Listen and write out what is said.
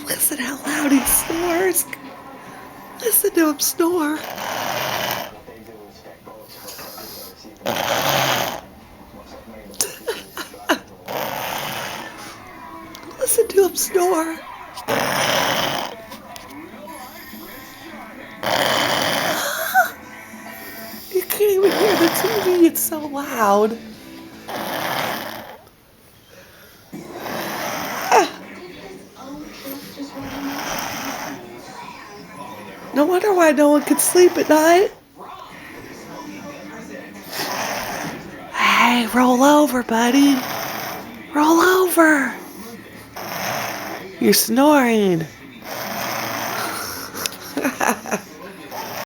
Listen how loud he snores. Listen to him snore. Listen to him snore. You can't even hear the TV. It's so loud. No wonder why no one can sleep at night. Hey, roll over, buddy. Roll over. You're snoring.